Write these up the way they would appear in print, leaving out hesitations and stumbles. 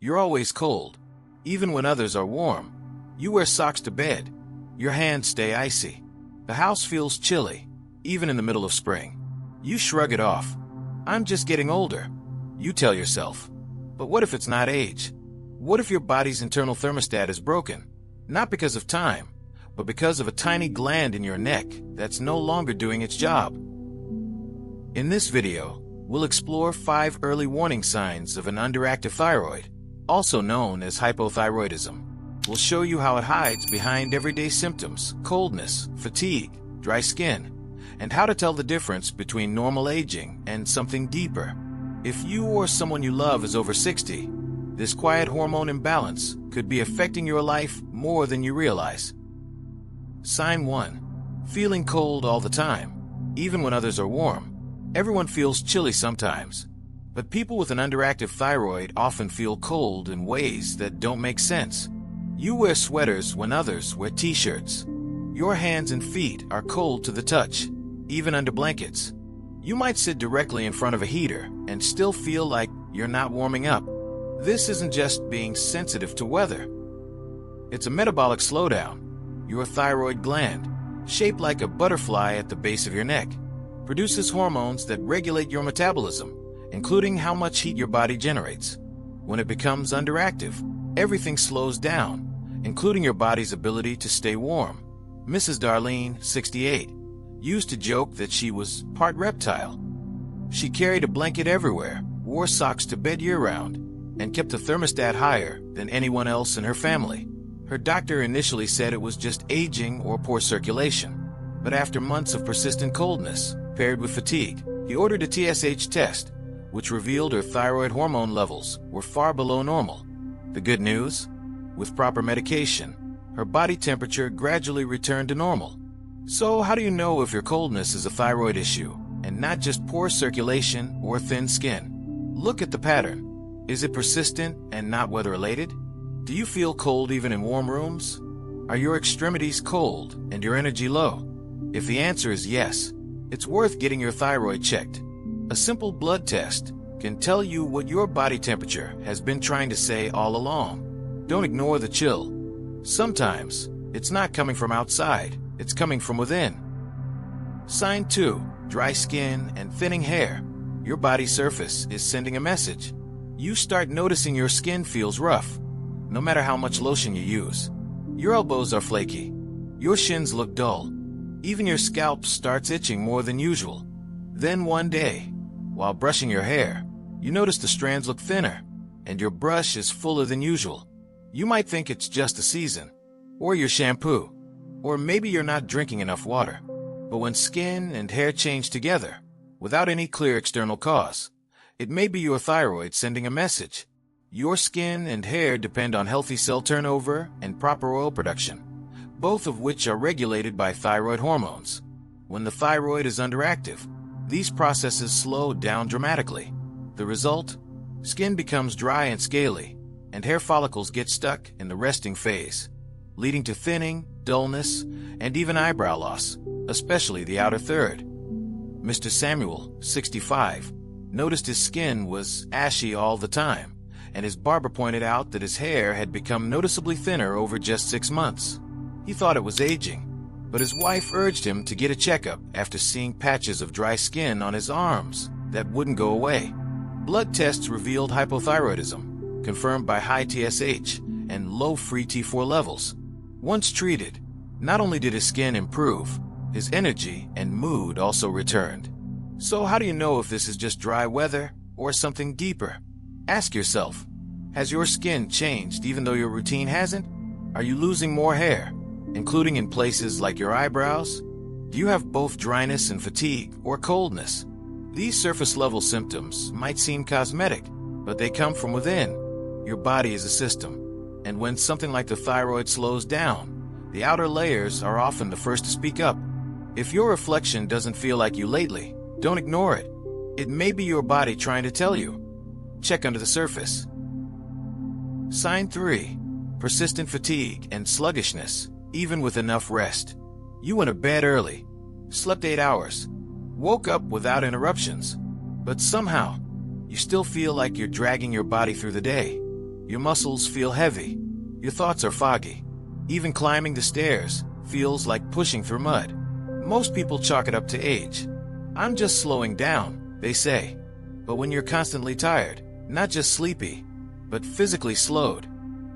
You're always cold, even when others are warm. You wear socks to bed. Your hands stay icy. The house feels chilly, even in the middle of spring. You shrug it off. I'm just getting older, you tell yourself. But what if it's not age? What if your body's internal thermostat is broken? Not because of time, but because of a tiny gland in your neck that's no longer doing its job. In this video, we'll explore 5 early warning signs of an underactive thyroid, also known as hypothyroidism. We'll show you how it hides behind everyday symptoms, coldness, fatigue, dry skin, and how to tell the difference between normal aging and something deeper. If you or someone you love is over 60, this quiet hormone imbalance could be affecting your life more than you realize. Sign 1. Feeling cold all the time, even when others are warm. Everyone feels chilly sometimes, but people with an underactive thyroid often feel cold in ways that don't make sense. You wear sweaters when others wear t-shirts. Your hands and feet are cold to the touch, even under blankets. You might sit directly in front of a heater and still feel like you're not warming up. This isn't just being sensitive to weather. It's a metabolic slowdown. Your thyroid gland, shaped like a butterfly at the base of your neck, produces hormones that regulate your metabolism, including how much heat your body generates. When it becomes underactive, everything slows down, including your body's ability to stay warm. Mrs. Darlene, 68, used to joke that she was part reptile. She carried a blanket everywhere, wore socks to bed year-round, and kept the thermostat higher than anyone else in her family. Her doctor initially said it was just aging or poor circulation, but after months of persistent coldness, paired with fatigue, he ordered a TSH test, which revealed her thyroid hormone levels were far below normal. The good news? With proper medication, her body temperature gradually returned to normal. So how do you know if your coldness is a thyroid issue and not just poor circulation or thin skin? Look at the pattern. Is it persistent and not weather-related? Do you feel cold even in warm rooms? Are your extremities cold and your energy low? If the answer is yes, it's worth getting your thyroid checked. A simple blood test can tell you what your body temperature has been trying to say all along. Don't ignore the chill. Sometimes it's not coming from outside, it's coming from within. Sign 2. Dry skin and thinning hair. Your body's surface is sending a message. You start noticing your skin feels rough, no matter how much lotion you use. Your elbows are flaky. Your shins look dull. Even your scalp starts itching more than usual. Then one day, while brushing your hair, you notice the strands look thinner, and your brush is fuller than usual. You might think it's just the season, or your shampoo, or maybe you're not drinking enough water. But when skin and hair change together, without any clear external cause, it may be your thyroid sending a message. Your skin and hair depend on healthy cell turnover and proper oil production, both of which are regulated by thyroid hormones. When the thyroid is underactive, these processes slow down dramatically. The result? Skin becomes dry and scaly, and hair follicles get stuck in the resting phase, leading to thinning, dullness, and even eyebrow loss, especially the outer third. Mr. Samuel, 65, noticed his skin was ashy all the time, and his barber pointed out that his hair had become noticeably thinner over just 6 months. He thought it was aging, but his wife urged him to get a checkup after seeing patches of dry skin on his arms that wouldn't go away. Blood tests revealed hypothyroidism, confirmed by high TSH and low free T4 levels. Once treated, not only did his skin improve, his energy and mood also returned. So how do you know if this is just dry weather or something deeper? Ask yourself, has your skin changed even though your routine hasn't? Are you losing more hair, including in places like your eyebrows? Do you have both dryness and fatigue or coldness? These surface-level symptoms might seem cosmetic, but they come from within. Your body is a system, and when something like the thyroid slows down, the outer layers are often the first to speak up. If your reflection doesn't feel like you lately, don't ignore it. It may be your body trying to tell you. Check under the surface. Sign 3. Persistent fatigue and sluggishness, even with enough rest. You went to bed early, slept 8 hours, woke up without interruptions, but somehow, you still feel like you're dragging your body through the day. Your muscles feel heavy. Your thoughts are foggy. Even climbing the stairs feels like pushing through mud. Most people chalk it up to age. "I'm just slowing down," they say. But when you're constantly tired, not just sleepy, but physically slowed,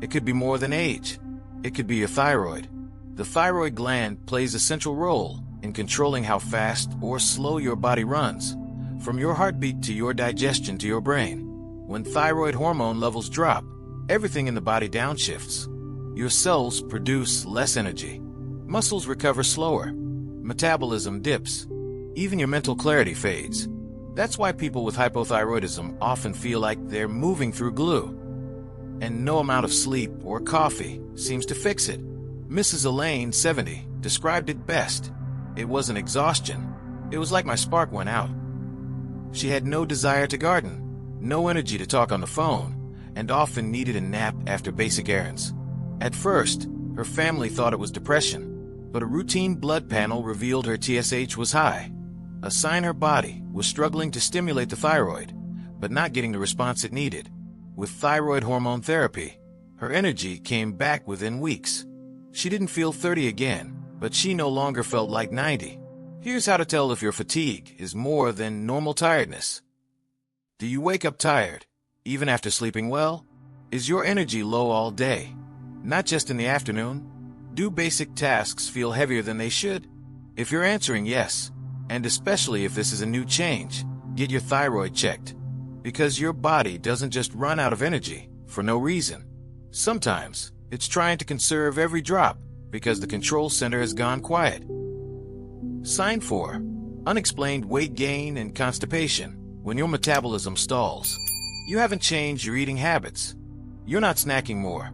it could be more than age. It could be your thyroid. The thyroid gland plays a central role in controlling how fast or slow your body runs, from your heartbeat to your digestion to your brain. When thyroid hormone levels drop, everything in the body downshifts. Your cells produce less energy. Muscles recover slower. Metabolism dips. Even your mental clarity fades. That's why people with hypothyroidism often feel like they're moving through glue. And no amount of sleep or coffee seems to fix it. Mrs. Elaine, 70, described it best. "It wasn't exhaustion. It was like my spark went out." She had no desire to garden, no energy to talk on the phone, and often needed a nap after basic errands. At first, her family thought it was depression, but a routine blood panel revealed her TSH was high, a sign her body was struggling to stimulate the thyroid, but not getting the response it needed. With thyroid hormone therapy, her energy came back within weeks. She didn't feel 30 again, but she no longer felt like 90. Here's how to tell if your fatigue is more than normal tiredness. Do you wake up tired, even after sleeping well? Is your energy low all day, not just in the afternoon? Do basic tasks feel heavier than they should? If you're answering yes, and especially if this is a new change, get your thyroid checked. Because your body doesn't just run out of energy for no reason. Sometimes it's trying to conserve every drop because the control center has gone quiet. Sign 4. Unexplained weight gain and constipation. When your metabolism stalls, you haven't changed your eating habits. You're not snacking more.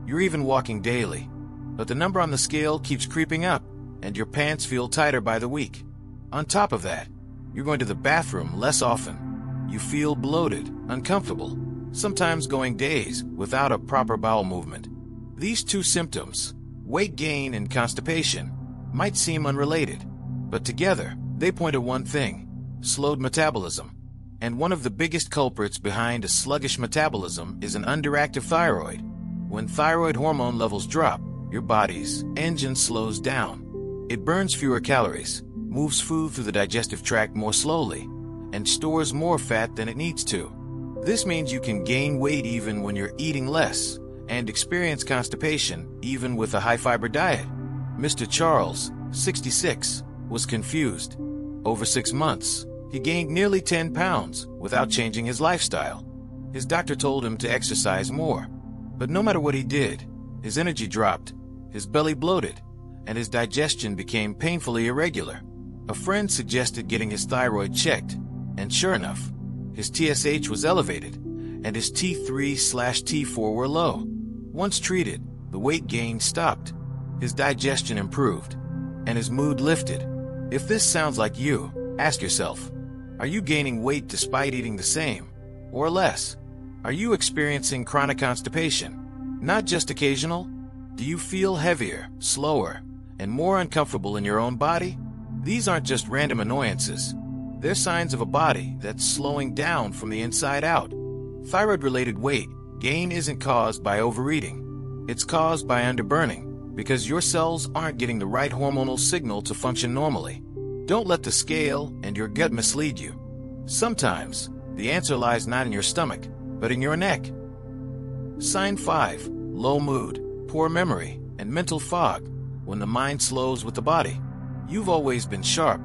You're even walking daily. But the number on the scale keeps creeping up, and your pants feel tighter by the week. On top of that, you're going to the bathroom less often. You feel bloated, uncomfortable, sometimes going days without a proper bowel movement. These two symptoms, weight gain and constipation, might seem unrelated, but together they point to one thing: slowed metabolism. And one of the biggest culprits behind a sluggish metabolism is an underactive thyroid. When thyroid hormone levels drop, your body's engine slows down. It burns fewer calories, moves food through the digestive tract more slowly, and stores more fat than it needs to. This means you can gain weight even when you're eating less, and experience constipation even with a high-fiber diet. Mr. Charles, 66, was confused. Over 6 months, he gained nearly 10 pounds without changing his lifestyle. His doctor told him to exercise more, but no matter what he did, his energy dropped, his belly bloated, and his digestion became painfully irregular. A friend suggested getting his thyroid checked, and sure enough, his TSH was elevated, and his T3/T4 were low. Once treated, the weight gain stopped, his digestion improved, and his mood lifted. If this sounds like you, ask yourself, are you gaining weight despite eating the same, or less? Are you experiencing chronic constipation, not just occasional? Do you feel heavier, slower, and more uncomfortable in your own body? These aren't just random annoyances. They're signs of a body that's slowing down from the inside out. Thyroid-related weight gain isn't caused by overeating. It's caused by underburning, because your cells aren't getting the right hormonal signal to function normally. Don't let the scale and your gut mislead you. Sometimes, the answer lies not in your stomach, but in your neck. Sign 5. Low mood, poor memory, and mental fog. When the mind slows with the body. You've always been sharp.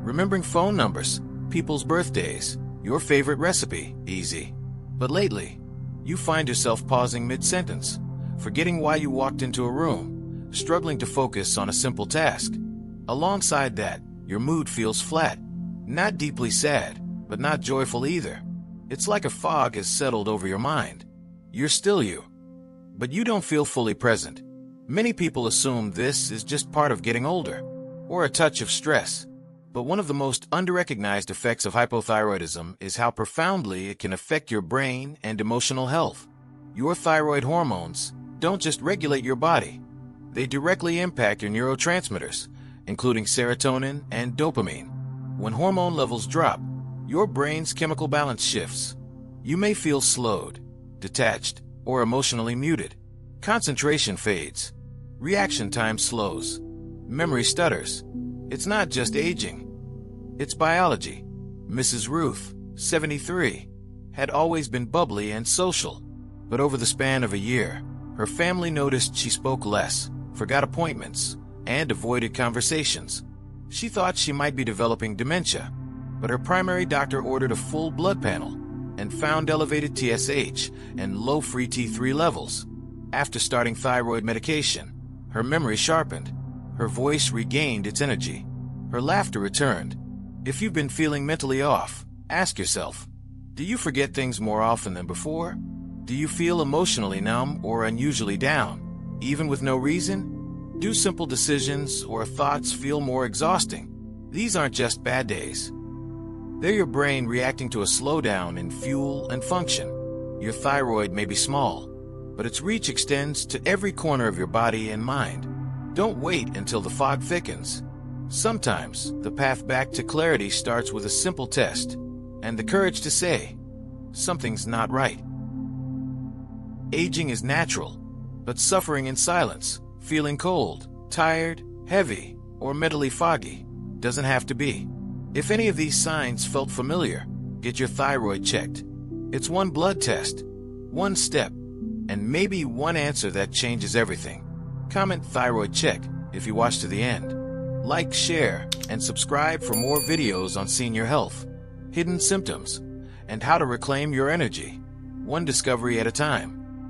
Remembering phone numbers, people's birthdays, your favorite recipe, easy. But lately, you find yourself pausing mid-sentence, forgetting why you walked into a room, struggling to focus on a simple task. Alongside that, your mood feels flat, not deeply sad, but not joyful either. It's like a fog has settled over your mind. You're still you, but you don't feel fully present. Many people assume this is just part of getting older, or a touch of stress. But one of the most underrecognized effects of hypothyroidism is how profoundly it can affect your brain and emotional health. Your thyroid hormones don't just regulate your body. They directly impact your neurotransmitters, including serotonin and dopamine. When hormone levels drop, your brain's chemical balance shifts. You may feel slowed, detached, or emotionally muted. Concentration fades. Reaction time slows. Memory stutters. It's not just aging. It's biology. Mrs. Ruth, 73, had always been bubbly and social, but over the span of a year, her family noticed she spoke less, forgot appointments, and avoided conversations. She thought she might be developing dementia, but her primary doctor ordered a full blood panel and found elevated TSH and low free T3 levels. After starting thyroid medication, her memory sharpened, her voice regained its energy, her laughter returned. If you've been feeling mentally off, ask yourself, do you forget things more often than before? Do you feel emotionally numb or unusually down, even with no reason? Do simple decisions or thoughts feel more exhausting? These aren't just bad days. They're your brain reacting to a slowdown in fuel and function. Your thyroid may be small, but its reach extends to every corner of your body and mind. Don't wait until the fog thickens. Sometimes the path back to clarity starts with a simple test and the courage to say, something's not right. Aging is natural, but suffering in silence, feeling cold, tired, heavy, or mentally foggy doesn't have to be. If any of these signs felt familiar, get your thyroid checked. It's one blood test, one step, and maybe one answer that changes everything. Comment thyroid check if you watch to the end. Like, share, and subscribe for more videos on senior health, hidden symptoms, and how to reclaim your energy, one discovery at a time.